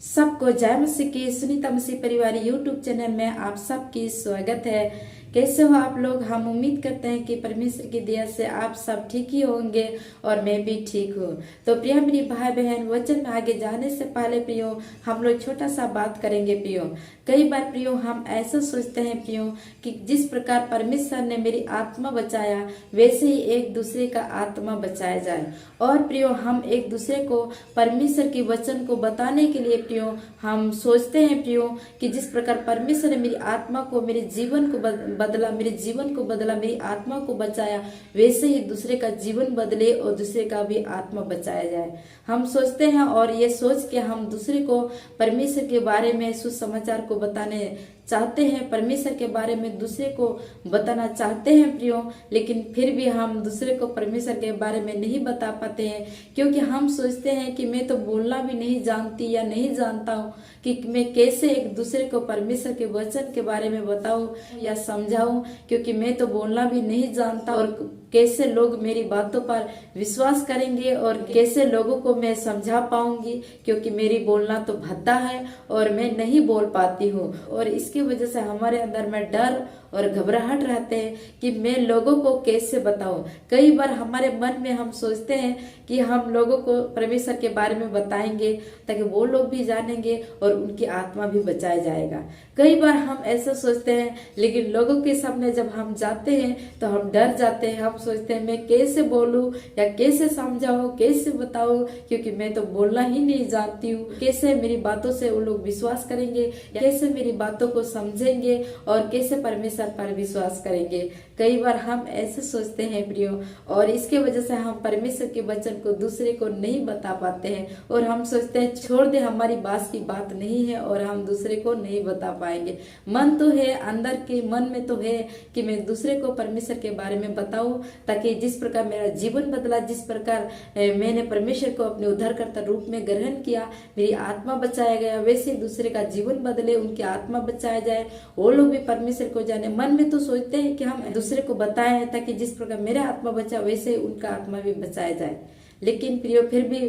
सबको जय मसीह की सुनीता मसीह परिवार यूट्यूब चैनल में आप सबकी स्वागत है। कैसे हो आप लोग? हम उम्मीद करते हैं कि परमेश्वर की दया से आप सब ठीक ही होंगे और मैं भी ठीक हूँ। तो प्रिय मेरी भाई बहन, वचन में आगे जाने से पहले प्रियो हम लोग छोटा सा बात करेंगे। प्रियो कई बार प्रियो हम ऐसा सोचते हैं प्रियो कि जिस प्रकार परमेश्वर ने मेरी आत्मा बचाया वैसे ही एक दूसरे का आत्मा बचाया जाए। और प्रियो हम एक दूसरे को परमेश्वर की वचन को बताने के लिए प्रियो हम सोचते हैं प्रियो कि जिस प्रकार परमेश्वर ने मेरी आत्मा को, मेरे जीवन को बदला, मेरे जीवन को बदला, मेरी आत्मा को बचाया, वैसे ही दूसरे का जीवन बदले और दूसरे का भी आत्मा बचाया जाए। हम सोचते हैं और ये सोच के हम दूसरे को परमेश्वर के बारे में सुसमाचार को बताने चाहते हैं, परमेश्वर के बारे में दूसरे को बताना चाहते हैं प्रियो, लेकिन फिर भी हम दूसरे को परमेश्वर के बारे में नहीं बता पाते हैं, क्योंकि हम सोचते हैं कि मैं तो बोलना भी नहीं जानती या नहीं जानता हूँ कि मैं कैसे एक दूसरे को परमेश्वर के वचन के बारे में बताऊं या समझाऊं, क्योंकि मैं तो बोलना भी नहीं जानता और कैसे लोग मेरी बातों पर विश्वास करेंगे और कैसे लोगों को मैं समझा पाऊंगी, क्योंकि मेरी बोलना तो भद्दा है और मैं नहीं बोल पाती हूँ। और इसकी वजह से हमारे अंदर में डर और घबराहट रहते हैं कि मैं लोगों को कैसे बताऊं। कई बार हमारे मन में हम सोचते हैं कि हम लोगों को परमेश्वर के बारे में बताएंगे ताकि वो लोग भी जानेंगे और उनकी आत्मा भी बचाया जाएगा। कई बार हम ऐसा सोचते हैं, लेकिन लोगों के सामने जब हम जाते हैं तो हम डर जाते हैं। हम सोचते हैं मैं कैसे बोलूं या कैसे समझाऊं, कैसे बताऊं, क्योंकि मैं तो बोलना ही नहीं जानती हूँ। कैसे मेरी बातों से वो लोग विश्वास करेंगे, कैसे मेरी बातों को समझेंगे और कैसे परमेश्वर पर विश्वास करेंगे। कई बार हम ऐसे सोचते हैं प्रियो, और इसके वजह से हम परमेश्वर के वचन को दूसरे को नहीं बता पाते हैं और हम सोचते हैं छोड़ दे, हमारी बात की बात नहीं है और हम दूसरे को नहीं बता पाएंगे। मन तो है, अंदर के मन में तो है कि मैं दूसरे को परमेश्वर के बारे में बताऊं, ताकि जिस प्रकार मेरा जीवन बदला, जिस प्रकार मैंने परमेश्वर को अपने उद्धारकर्ता रूप में ग्रहण किया, मेरी आत्मा बचाया गया, वैसे दूसरे का जीवन बदले, उनकी आत्मा बचाया जाए, वो लोग भी परमेश्वर को जाने। मन में तो सोचते हैं कि हम दूसरे को बताएं ताकि जिस प्रकार मेरा आत्मा बचा वैसे उनका आत्मा भी बचाया जाए। लेकिन प्रियो फिर भी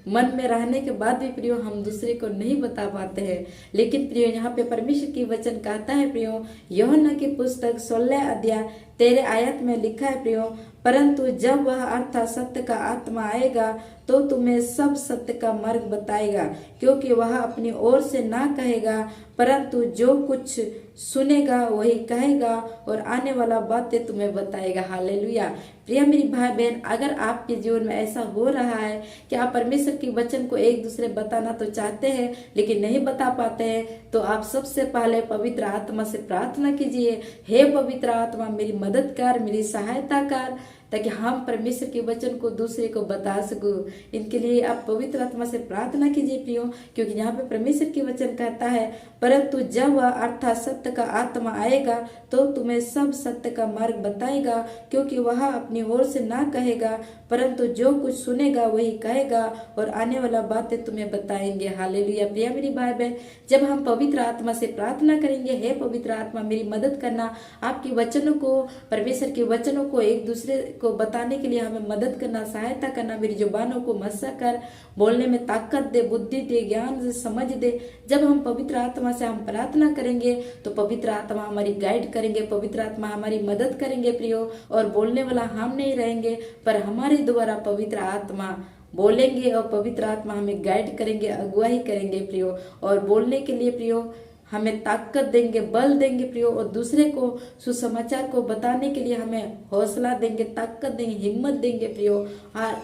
मन में रहने के बाद भी प्रियो हम दूसरे को नहीं बता पाते हैं। लेकिन प्रियो यहाँ पे परमेश्वर की वचन कहता है प्रियो, यूहन्ना की पुस्तक 16 अध्याय 13 आयत में लिखा है प्रियो, परंतु जब वह अर्थात सत्य का आत्मा आएगा तो तुम्हें सब सत्य का मार्ग बताएगा, क्योंकि वह अपनी ओर से ना कहेगा, परंतु जो कुछ सुनेगा वही कहेगा और आने वाला बातें तुम्हें बताएगा। हालेलुया। प्रिय मेरी भाई बहन, अगर आपके जीवन में ऐसा हो रहा है कि आप परमेश्वर के वचन को एक दूसरे बताना तो चाहते हैं लेकिन नहीं बता पाते हैं, तो आप सबसे पहले पवित्र आत्मा से प्रार्थना कीजिए, हे पवित्र आत्मा मेरी मदद कर, मेरी सहायता कर, ताकि हम परमेश्वर के वचन को दूसरे को बता सकूं। इनके लिए आप पवित्र आत्मा से प्रार्थना कीजिए प्रियो, क्योंकि यहाँ पे परमेश्वर के वचन कहता है, परंतु जब वह अर्थात सत्य का आत्मा आएगा तो तुम्हें सब सत्य का मार्ग बताएगा, क्योंकि वह अपनी ओर से ना कहेगा, परंतु जो कुछ सुनेगा वही कहेगा और आने वाला बातें तुम्हें बताएंगे। हालेलुया। प्रिय मेरी भाई बहन, जब हम पवित्र आत्मा से प्रार्थना करेंगे, हे पवित्र आत्मा मेरी मदद करना, आपके वचनों को, परमेश्वर के वचनों को एक दूसरे को बताने के लिए हमें मदद करना, सहायता करना, मेरी जुबानों को मसा कर, बोलने में ताकत दे, बुद्धि दे, ज्ञान दे, समझ दे। जब हम पवित्र आत्मा से हम प्रार्थना करेंगे तो पवित्र आत्मा हमारी गाइड करेंगे, पवित्र आत्मा हमारी मदद करेंगे प्रियो, और बोलने वाला हम नहीं रहेंगे पर हमारे द्वारा पवित्र आत्मा बोलेंगे और पवित्र आत्मा हमें गाइड करेंगे, अगुवाई करेंगे प्रियो, और बोलने के लिए प्रियो हमें ताकत देंगे, बल देंगे प्रियो, और दूसरे को सुसमाचार को बताने के लिए हमें हौसला देंगे, ताकत देंगे, हिम्मत देंगे प्रियो,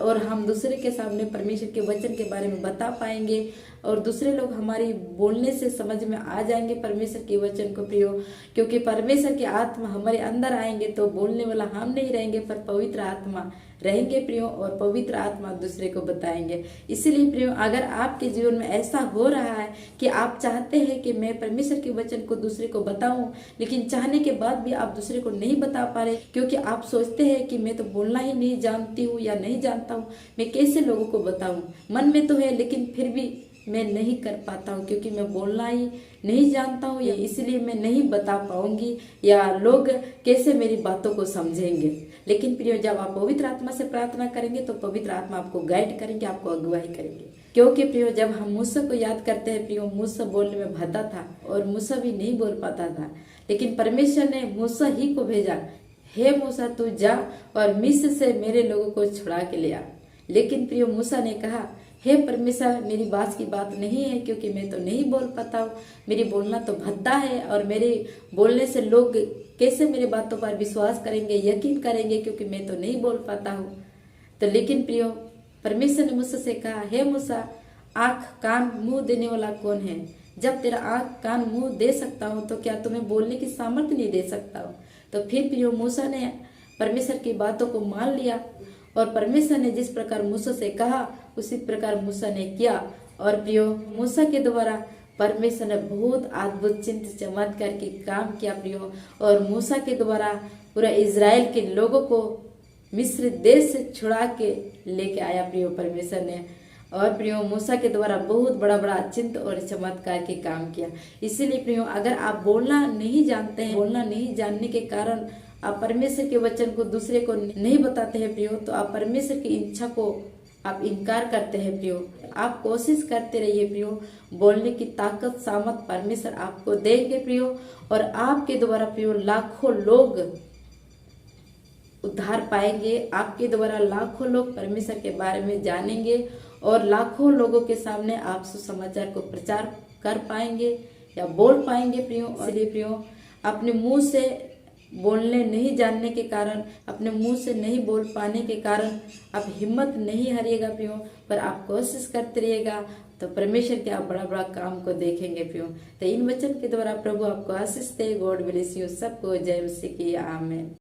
और हम दूसरे के सामने परमेश्वर के वचन के बारे में बता पाएंगे और दूसरे लोग हमारी बोलने से समझ में आ जाएंगे परमेश्वर के वचन को प्रियो, क्योंकि परमेश्वर की आत्मा हमारे अंदर आएंगे तो बोलने वाला हम नहीं रहेंगे पर पवित्र आत्मा रहेंगे प्रियो, और पवित्र आत्मा दूसरे को बताएंगे। इसीलिए प्रियो, अगर आपके जीवन में ऐसा हो रहा है कि आप चाहते हैं कि मैं परमेश्वर के वचन को दूसरे को बताऊं, लेकिन चाहने के बाद भी आप दूसरे को नहीं बता पा रहे, क्योंकि आप सोचते हैं कि मैं तो बोलना ही नहीं जानती हूँ या नहीं जानता हूँ, मैं कैसे लोगों को बताऊं। मन में तो है लेकिन फिर भी मैं नहीं कर पाता हूँ, क्योंकि मैं बोलना ही नहीं जानता हूँ, या इसलिए मैं नहीं बता पाऊंगी, या लोग कैसे मेरी बातों को समझेंगे। लेकिन प्रियो, जब आप पवित्र आत्मा से प्रार्थना करेंगे तो पवित्र आत्मा आपको गाइड करेंगे, आपको अगुवाई करेंगे। क्योंकि प्रियो जब हम मूसा को याद करते हैं प्रियो, मूसा बोलने में भद्दा था और मूसा भी नहीं बोल पाता था, लेकिन परमेश्वर ने मूसा ही को भेजा, हे मूसा तू जा और मिस्र से मेरे लोगों को छुड़ा के ले आ। लेकिन प्रियो मूसा ने कहा, हे परमेश्वर मेरी बात की बात नहीं है, क्योंकि मैं तो नहीं बोल पाता हूँ, मेरी बोलना तो भद्दा है और मेरे बोलने से लोग कैसे मेरी बातों पर विश्वास करेंगे, यकीन करेंगे, क्योंकि मैं तो नहीं बोल पाता हूँ। तो लेकिन प्रियो परमेश्वर ने मूसा से कहा, हे मूसा आंख कान मुंह देने वाला कौन है? जब तेरा आंख कान मुंह दे सकता हूँ तो क्या तुम्हें बोलने की सामर्थ्य नहीं दे सकता हूँ? तो फिर प्रियो मूसा ने परमेश्वर की बातों को मान लिया और परमेश्वर ने जिस प्रकार मूसा से कहा उसी प्रकार मूसा ने किया। और प्रियो मूसा के द्वारा परमेश्वर ने बहुत अद्भुत चिन्ह चमत्कार की काम किया प्रियो, और मूसा के द्वारा पूरा इज़राइल के लोगों को मिस्र देश से छुड़ा के लेके आया प्रियो परमेश्वर ने। और प्रियो मूसा के द्वारा बहुत बड़ा बड़ा चिन्ह और चमत्कार के काम किया। इसीलिए प्रियो अगर आप बोलना नहीं जानते हैं, बोलना नहीं जानने के कारण आप परमेश्वर के वचन को दूसरे को नहीं बताते हैं प्रियो, तो आप परमेश्वर की इच्छा को आप इनकार करते हैं प्रियो। आप कोशिश करते रहिए प्रियो, बोलने की ताकत सामर्थ परमेश्वर आपको देंगे प्रियो, और आपके द्वारा प्रियो लाखों लोग उद्धार पाएंगे, आपके द्वारा लाखों लोग परमेश्वर के बारे में जानेंगे और लाखों लोगों के सामने आप सुसमाचार को प्रचार कर पाएंगे या बोल पाएंगे प्रियो। इसलिए प्रियो अपने मुंह से बोलने नहीं जानने के कारण, अपने मुंह से नहीं बोल पाने के कारण आप हिम्मत नहीं हारिएगा प्रियो, पर आप कोशिश करते रहिएगा तो परमेश्वर के आप बड़ा बड़ा काम को देखेंगे प्रियो। तो इन वचन के द्वारा प्रभु आपको आशीष दे। गॉड ब्लेस यू सबको। जय मसीह की आमीन।